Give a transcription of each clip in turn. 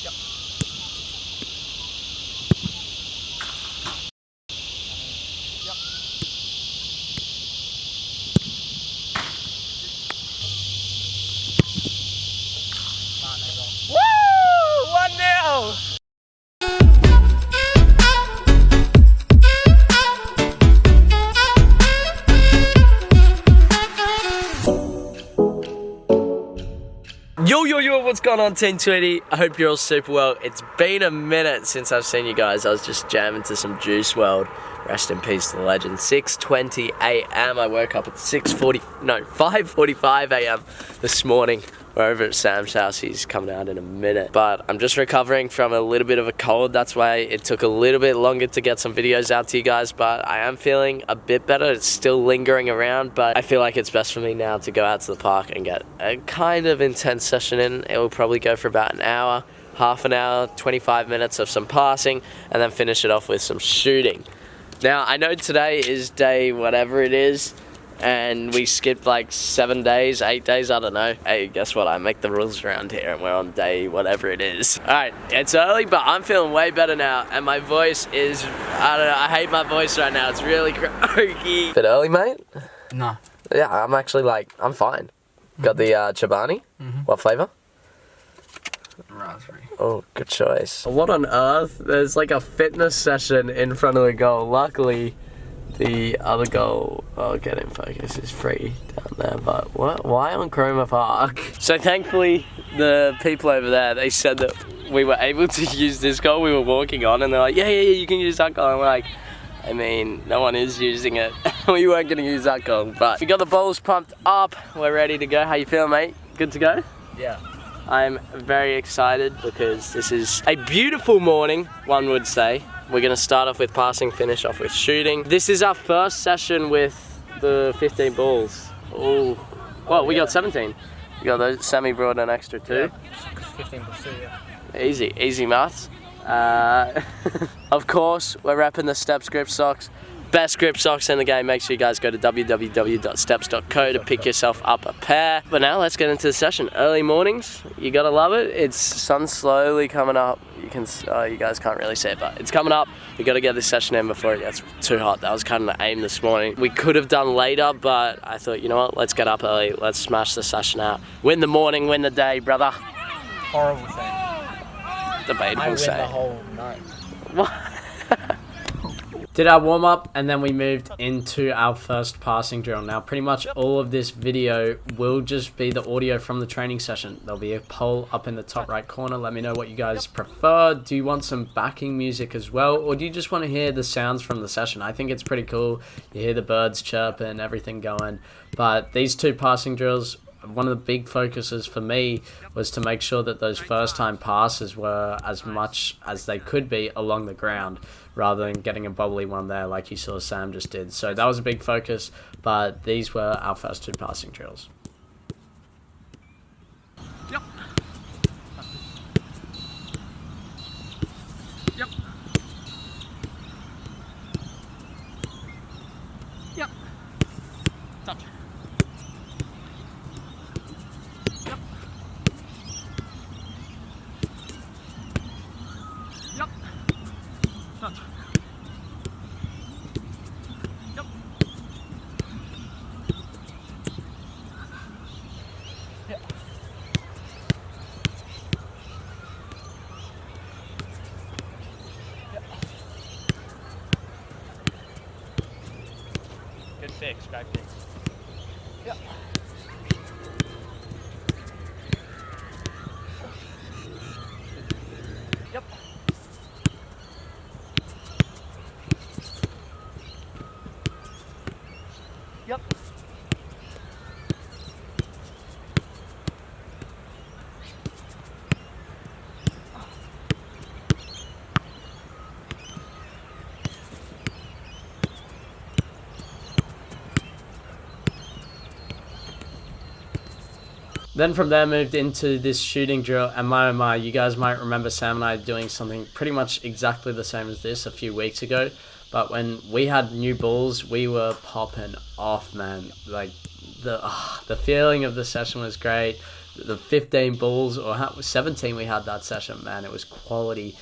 Woo! 1-0! Yo, what's going on, Team 20? I hope you're all super well. It's been a minute since I've seen you guys. I was just jamming to some Juice WRLD. Rest in peace to the legend. 6:20 a.m. I woke up at 5:45 a.m. this morning. We're over at Sam's house. He's coming out in a minute. But I'm just recovering from a little bit of a cold. That's why it took a little bit longer to get some videos out to you guys. But I am feeling a bit better. It's still lingering around. But I feel like it's best for me now to go out to the park and get a kind of intense session in. It will probably go for about an hour, half an hour, 25 minutes of some passing. And then finish it off with some shooting. Now, I know today is day whatever it is. And we skipped like 7 days, 8 days, I don't know. Hey, guess what? I make the rules around here and we're on day whatever it is. All right, it's early, but I'm feeling way better now. And my voice is, I don't know, I hate my voice right now. It's really croaky. Bit early, mate? No. Yeah, I'm actually like, I'm fine. Got the Chobani. What flavor? Raspberry. Oh, good choice. What on earth? There's like a fitness session in front of the goal. Luckily, the other goal, I'll get in focus, is free down there, but what? Why on Chroma Park? So thankfully, the people over there, they said that we were able to use this goal we were walking on, and they're like, yeah, you can use that goal. And we're like, I mean, no one is using it. We weren't gonna use that goal, but we got the balls pumped up. We're ready to go. How you feeling, mate? Good to go? Yeah. I'm very excited because this is a beautiful morning, one would say. We're gonna start off with passing, finish off with shooting. This is our first session with the 15 balls. Oh, well, we got 17. You got those, Sammy brought an extra 2. Yeah, 15 plus 2, yeah. Easy maths. Of course, we're repping the Stepzz grip socks. Best grip socks in the game. Make sure you guys go to www.stepzz.co to pick yourself up a pair. But now let's get into the session. Early mornings, you gotta love it. It's sun slowly coming up. You can, you guys can't really see it, but it's coming up. We gotta get this session in before it gets too hot. That was kind of the aim this morning. We could have done later, but I thought, you know what? Let's get up early. Let's smash the session out. Win the morning, win the day, brother. Horrible thing. Debatable I win say. the whole night. What? Did our warm up and then we moved into our first passing drill. Now pretty much all of this video will just be the audio from the training session. There'll be a poll up in the top right corner. Let me know what you guys prefer. Do you want some backing music as well, or do you just want to hear the sounds from the session? I think it's pretty cool. You hear the birds chirping, everything going. But these 2 passing drills, one of the big focuses for me was to make sure that those first time passes were as much as they could be along the ground, rather than getting a bubbly one there like you saw Sam just did. So that was a big focus, but these were our first 2 passing drills. Yep. Yep. Yep. Touch. Yep. Yep. Touch. Yep. Yep. Yep. Good fix, great fix. Yep. Yep. Yep. Then from there moved into this shooting drill, and my oh my, you guys might remember Sam and I doing something pretty much exactly the same as this a few weeks ago. But when we had new balls, we were popping off, man. Like the feeling of the session was great. the 15 balls, or 17 we had that session, man, it was quality.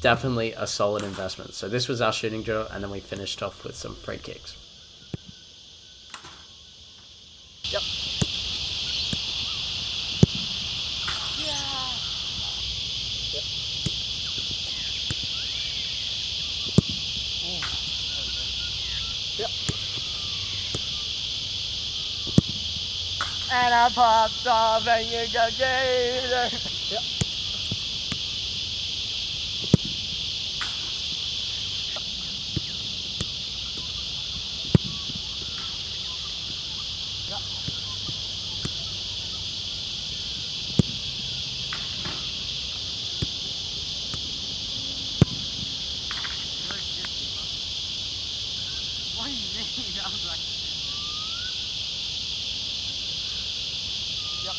Definitely a solid investment. So this was our shooting drill, and then we finished off with some free kicks. Yep. And I popped off and you go gator. Yep. What do you mean? I was like... Yep.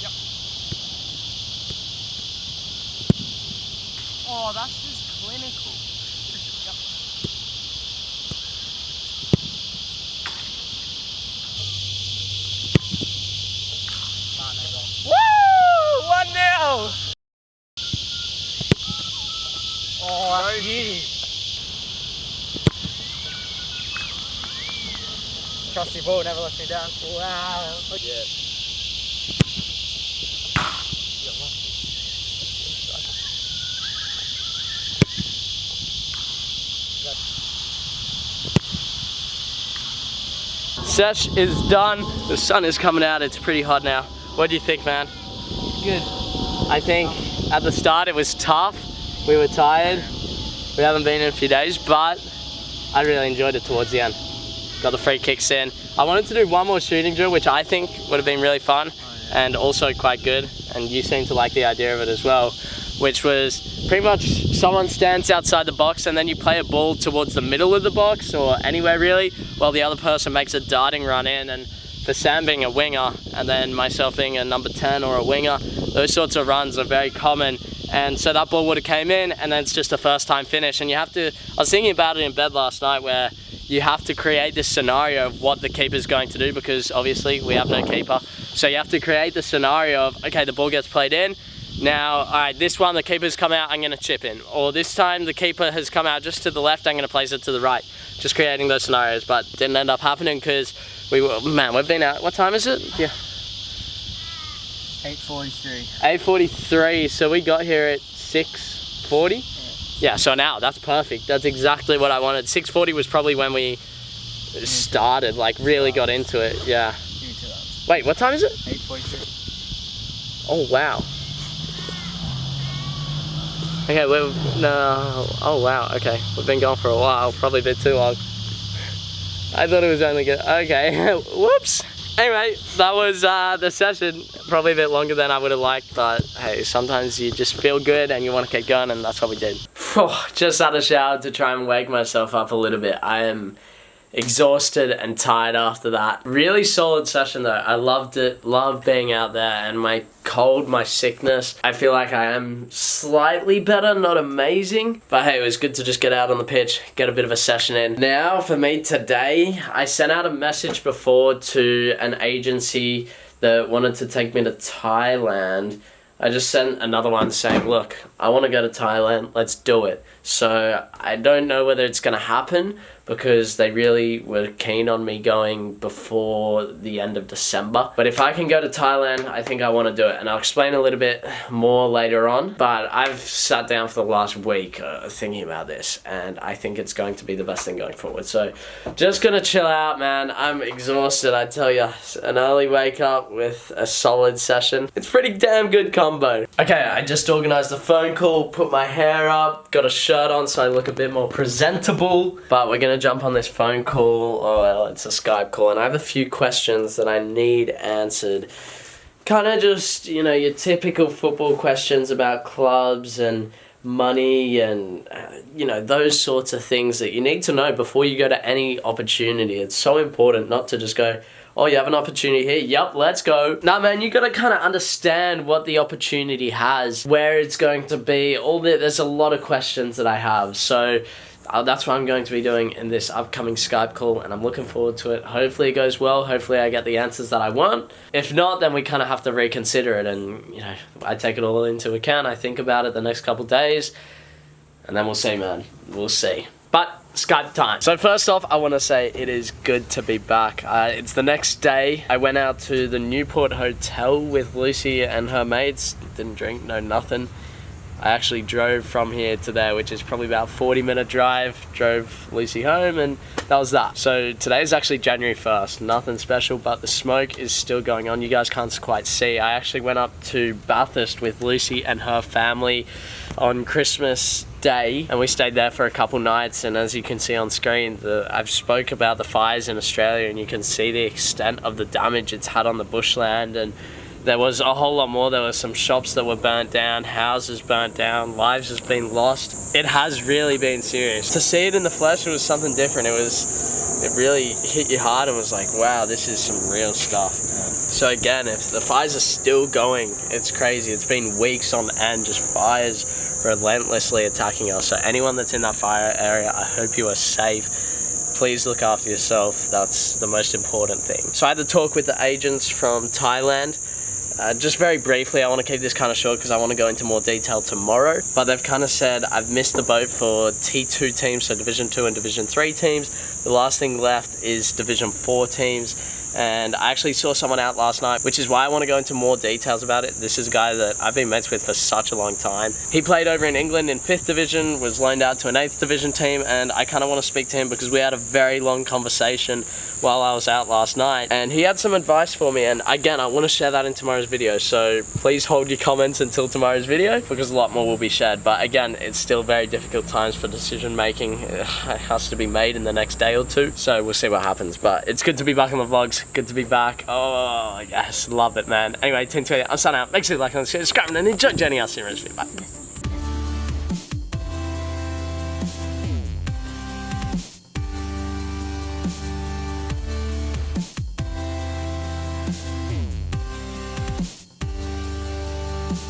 Yep. Oh, that's just clinical. Yep. Woo! 1-0! Oh, that's huge. Trusty ball never lets me down. Wow. Yeah. Sesh is done. The sun is coming out. It's pretty hot now. What do you think, man? Good. I think at the start it was tough. We were tired. We haven't been in a few days, but I really enjoyed it towards the end. Got the free kicks in. I wanted to do one more shooting drill, which I think would have been really fun and also quite good. And you seem to like the idea of it as well, which was pretty much someone stands outside the box and then you play a ball towards the middle of the box or anywhere really, while the other person makes a darting run in. And for Sam being a winger and then myself being a number 10 or a winger, those sorts of runs are very common. And so that ball would have came in and then it's just a first time finish. And you have to, I was thinking about it in bed last night, where you have to create this scenario of what the keeper's going to do, because obviously we have no keeper. So you have to create the scenario of, okay, the ball gets played in. Now, all right, this one, the keeper's come out, I'm gonna chip in. Or this time the keeper has come out just to the left, I'm gonna place it to the right. Just creating those scenarios, but didn't end up happening because we were, man, we've been out, what time is it? Yeah. 8:43. 8:43, so we got here at 6:40? Yeah, so an hour, that's perfect. That's exactly what I wanted. 6:40 was probably when we started, like really got into it, yeah. Wait, what time is it? 8:43. Oh, wow. Okay, oh wow, okay. We've been going for a while, probably a bit too long. I thought it was only good, okay, whoops. Anyway, that was the session. Probably a bit longer than I would have liked, but hey, sometimes you just feel good and you want to keep going, and that's what we did. Just had a shower to try and wake myself up a little bit. I am exhausted and tired after that. Really solid session though. I loved it, loved being out there, and my cold, my sickness, I feel like I am slightly better, not amazing, but hey, it was good to just get out on the pitch, get a bit of a session in. Now for me today, I sent out a message before to an agency that wanted to take me to Thailand. I just sent another one saying, look, I want to go to Thailand, let's do it. So I don't know whether it's going to happen, because they really were keen on me going before the end of December. But if I can go to Thailand, I think I want to do it. And I'll explain a little bit more later on. But I've sat down for the last week thinking about this, and I think it's going to be the best thing going forward. So just gonna chill out, man. I'm exhausted, I tell you. An early wake up with a solid session. It's pretty damn good combo. Okay, I just organized a phone call, put my hair up, got a shirt on so I look a bit more presentable. But we're gonna jump on this phone call, or well, it's a Skype call, and I have a few questions that I need answered. Kind of just, you know, your typical football questions about clubs and money and, you know, those sorts of things that you need to know before you go to any opportunity. It's so important not to just go, oh, you have an opportunity here, yup, let's go. Nah, man, you gotta kind of understand what the opportunity has, where it's going to be, there's a lot of questions that I have. So That's what I'm going to be doing in this upcoming Skype call, and I'm looking forward to it. Hopefully it goes well. Hopefully I get the answers that I want. If not, then we kind of have to reconsider it, and you know, I take it all into account. I think about it the next couple days, and then we'll see, man. We'll see. But Skype time. So first off, I want to say it is good to be back. It's the next day. I went out to the Newport Hotel with Lucy and her mates. Didn't drink, no nothing. I actually drove from here to there, which is probably about a 40-minute drive. Drove Lucy home, and that was that. So today is actually January 1st. Nothing special, but the smoke is still going on. You guys can't quite see. I actually went up to Bathurst with Lucy and her family on Christmas Day, and we stayed there for a couple nights. And as you can see on screen, I've spoke about the fires in Australia, and you can see the extent of the damage it's had on the bushland. And there was a whole lot more. There were some shops that were burnt down, houses burnt down, lives has been lost. It has really been serious. To see it in the flesh, it was something different. It really hit you hard and was like, wow, this is some real stuff, man. So again, if the fires are still going, it's crazy. It's been weeks on end, just fires relentlessly attacking us. So anyone that's in that fire area, I hope you are safe. Please look after yourself. That's the most important thing. So I had to talk with the agents from Thailand. Just very briefly, I want to keep this kind of short because I want to go into more detail tomorrow. But they've kind of said I've missed the boat for T2 teams, so Division 2 and Division 3 teams. The last thing left is Division 4 teams. And I actually saw someone out last night, which is why I want to go into more details about it. This is a guy that I've been mates with for such a long time. He played over in England in 5th Division, was loaned out to an 8th Division team, and I kind of want to speak to him because we had a very long conversation while I was out last night, and he had some advice for me, and again, I want to share that in tomorrow's video, so please hold your comments until tomorrow's video because a lot more will be shared. But again, it's still very difficult times for decision making. It has to be made in the next day or two, so we'll see what happens. But it's good to be back on the vlogs, good to be back. Oh yes, love it, man. Anyway, Team 20, I'm signing out. Make sure you like and subscribe and enjoy journey. I'll see you in the next video. Bye.